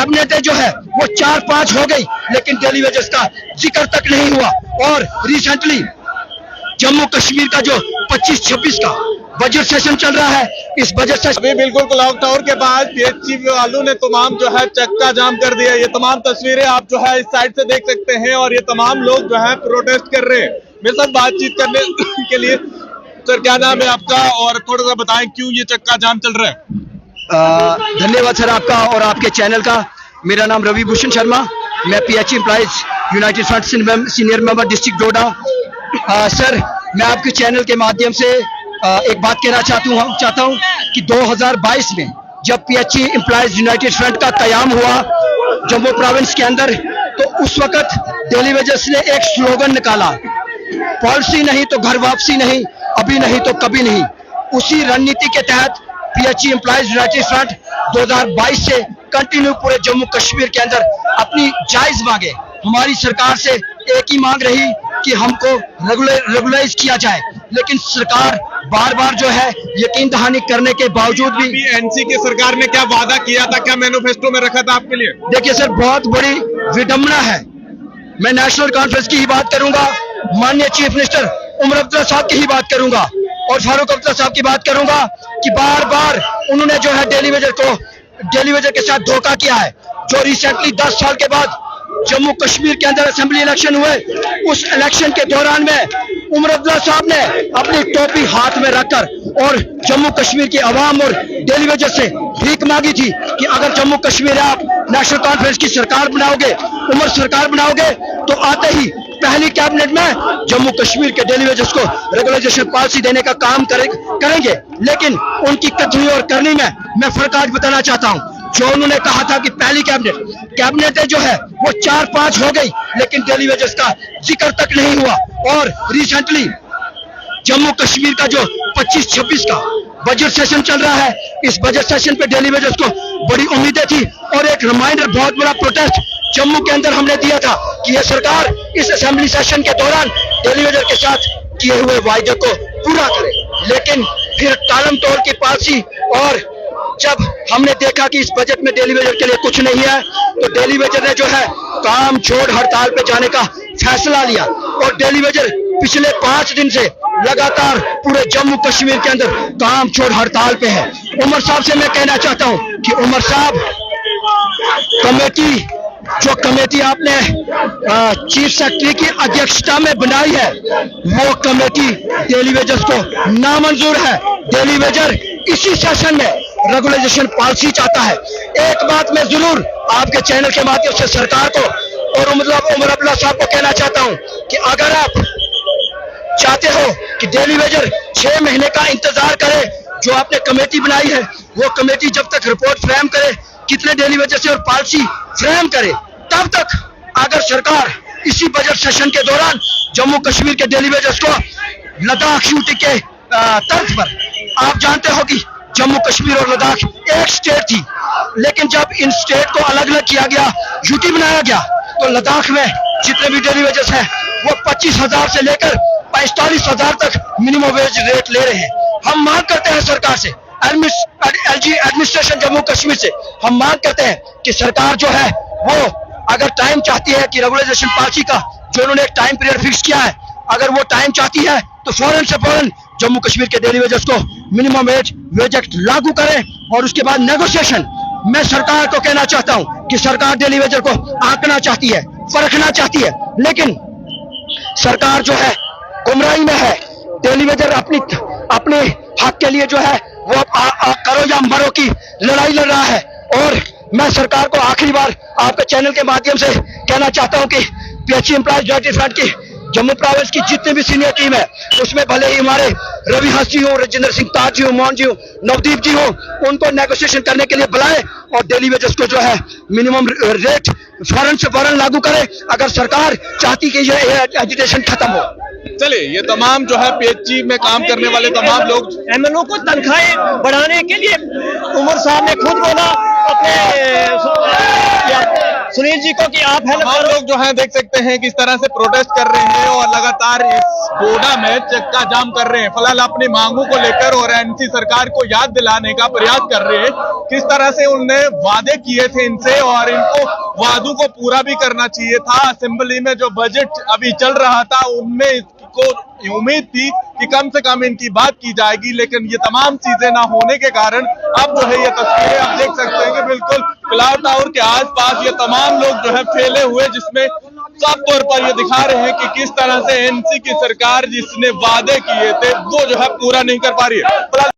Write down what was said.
Cabinet जो है वो 4-5 हो गई, लेकिन डेली वेजेस का जिक्र तक नहीं हुआ। और रिसेंटली जम्मू कश्मीर का जो 25-26 का बजट सेशन चल रहा है, इस बजट सेशन अभी बिल्कुल क्लॉक टावर के पास पीएचई वालों ने तमाम जो है चक्का जाम कर दिया। ये तमाम तस्वीरें आप जो है इस साइड से देख सकते हैं और ये तमाम लोग जो है प्रोटेस्ट कर रहे हैं। मेरे साथ बातचीत करने के लिए सर, क्या नाम है आपका और थोड़ा सा बताएं क्यों ये चक्का जाम चल रहा है? धन्यवाद सर आपका और आपके चैनल का। मेरा नाम रवि भूषण शर्मा, मैं PHE employees united front senior member district Doda. Sir, मैं आपके चैनल के माध्यम से एक बात कहना चाहता हूं कि 2022 में जब पीएचई एम्प्लॉइज यूनाइटेड फ्रंट का कयाम हुआ जम्मू प्रोविंस के अंदर, तो उस वक्त डेली वेजेस ने एक स्लोगन निकाला, पॉलिसी नहीं तो घर वापसी नहीं, अभी नहीं तो कभी नहीं। उसी रणनीति के तहत पीएचई एम्प्लॉइज यूनाइटेड फ्रंट 2022 से कंटिन्यू पूरे जम्मू कश्मीर के अंदर अपनी जायज मांगे। हमारी सरकार से एक ही मांग रही कि हमको रेगुलराइज किया जाए, लेकिन सरकार बार बार जो है यकीन दहानी करने के बावजूद भी एनसी की सरकार ने क्या वादा किया था, क्या मैनिफेस्टो में रखा था आपके लिए? देखिए सर, बहुत बड़ी विडंबना है। मैं नेशनल कॉन्फ्रेंस की ही बात करूंगा, माननीय चीफ मिनिस्टर उमर अब्दुल्ला साहब की ही बात करूंगा और फारूक अब्दुल्ला साहब की बात करूंगा कि बार बार उन्होंने जो है डेली वेजर के साथ धोखा किया है। जो रिसेंटली 10 साल के बाद जम्मू कश्मीर के अंदर असेंबली इलेक्शन हुए, उस इलेक्शन के दौरान में उमर अब्दुल्ला साहब ने अपनी टोपी हाथ में रखकर और जम्मू कश्मीर की आवाम और डेली वेजर से भीख मांगी थी कि अगर जम्मू कश्मीर आप नेशनल कॉन्फ्रेंस की सरकार बनाओगे, उमर सरकार बनाओगे, तो आते ही पहली कैबिनेट में जम्मू कश्मीर के डेली वेजर्स को रेगुलराइजेशन पॉलिसी देने का काम करेंगे। लेकिन उनकी कथनी और करनी में मैं फर्क आज बताना चाहता हूं। जो उन्होंने कहा था कि पहली कैबिनेट जो है वो 4-5 हो गई, लेकिन डेली वेजेस का जिक्र तक नहीं हुआ। और रिसेंटली जम्मू कश्मीर का जो 25-26 का बजट सेशन चल रहा है, इस बजट सेशन पे डेली वेजेस को बड़ी उम्मीदें थी और एक रिमाइंडर, बहुत बड़ा प्रोटेस्ट जम्मू के अंदर हमने दिया था कि यह सरकार इस असेंबली सेशन के दौरान डेली वेजर के साथ किए हुए वायदे को पूरा करे। लेकिन फिर कालम तोड़ की पॉलिसी, और जब हमने देखा कि इस बजट में डेली वेजर के लिए कुछ नहीं है, तो डेली वेजर ने जो है काम छोड़ हड़ताल पे जाने का फैसला लिया। और डेली वेजर पिछले 5 दिन से लगातार पूरे जम्मू कश्मीर के अंदर काम छोड़ हड़ताल पे है। उमर साहब से मैं कहना चाहता हूं कि उमर साहब, कमेटी आपने चीफ सेक्रेटरी की अध्यक्षता में बनाई है, वो कमेटी डेली वेजर्स को नामंजूर है। डेली वेजर इसी सेशन में रेगुलराइजेशन पॉलिसी चाहता है। एक बात मैं जरूर आपके चैनल के माध्यम से सरकार को और उमर अब्दुल्ला साहब को कहना चाहता हूं कि अगर आप चाहते हो कि डेली वेजर 6 महीने का इंतजार करे, जो आपने कमेटी बनाई है वो कमेटी जब तक रिपोर्ट फ्रेम करे, कितने डेली वेजर से और पॉलिसी फ्रेम करे, तब तक अगर सरकार इसी बजट सेशन के दौरान जम्मू कश्मीर के डेली वेजर्स को लद्दाख यूटी के तर्ज पर, आप जानते हो कि जम्मू कश्मीर और लद्दाख एक स्टेट थी, लेकिन जब इन स्टेट को अलग अलग किया गया, यूटी बनाया गया, तो लद्दाख में जितने भी डेली वेजर्स हैं वो 25,000 से लेकर 45,000 तक मिनिमम वेज रेट ले रहे हैं। हम मांग करते हैं सरकार से, एलजी एडमिनिस्ट्रेशन जम्मू कश्मीर से हम मांग करते हैं कि सरकार जो है वो अगर टाइम चाहती है कि रेगुलराइजेशन पॉलिसी का जो उन्होंने एक टाइम पीरियड फिक्स किया है, अगर वो टाइम चाहती है तो फौरन से फौरन जम्मू कश्मीर के डेली वेजर्स को मिनिमम वेज एक्ट लागू करें और उसके बाद नेगोशिएशन। मैं सरकार को कहना चाहता हूं कि सरकार डेली वेजर को आंकना चाहती है, परखना चाहती है, लेकिन सरकार जो है गुमराही में है। डेली वेजर अपने हक के लिए जो है वो करो या मरो की लड़ाई लड़ रहा है। और मैं सरकार को आखिरी बार आपके चैनल के माध्यम से कहना चाहता हूं कि पीएचई एम्प्लॉइज यूनाइटेड फ्रंट की जम्मू प्रोविंस की जितनी भी सीनियर टीम है, उसमें भले ही हमारे रवि हंस जी हो, राजेंद्र सिंह ताज जी हो, मोहन जी हो, नवदीप जी हो, उनको नेगोशिएशन करने के लिए बुलाए और डेली वेजेस को जो है मिनिमम रेट फौरन से फौरन लागू करे, अगर सरकार चाहती कि ये एजुटेशन खत्म हो। चलिए, ये तमाम जो है पीएचई में काम करने वाले तमाम लोग, एमएनओ को तनख्वाहें बढ़ाने के लिए उमर साहब ने खुद बोला अपने सुनील जी को कि आप हेल्प हम करो। लोग जो है देख सकते हैं किस तरह से प्रोटेस्ट कर रहे हैं और लगातार इस गोडा में चक्का जाम कर रहे हैं। फिलहाल अपनी मांगों को लेकर और एनसी सरकार को याद दिलाने का प्रयास कर रहे हैं किस तरह से उनने वादे किए थे इनसे और इनको वादों को पूरा भी करना चाहिए था। असेंबली में जो बजट अभी चल रहा था उनमें इसको उम्मीद थी कि कम से कम इनकी बात की जाएगी, लेकिन ये तमाम चीजें ना होने के कारण अब जो है ये तस्वीरें आप देख सकते हैं कि बिल्कुल क्लॉक टावर के आसपास ये तमाम लोग जो है फैले हुए, जिसमें साफ तौर पर ये दिखा रहे हैं कि किस तरह से एनसी की सरकार जिसने वादे किए थे वो जो है पूरा नहीं कर पा रही है।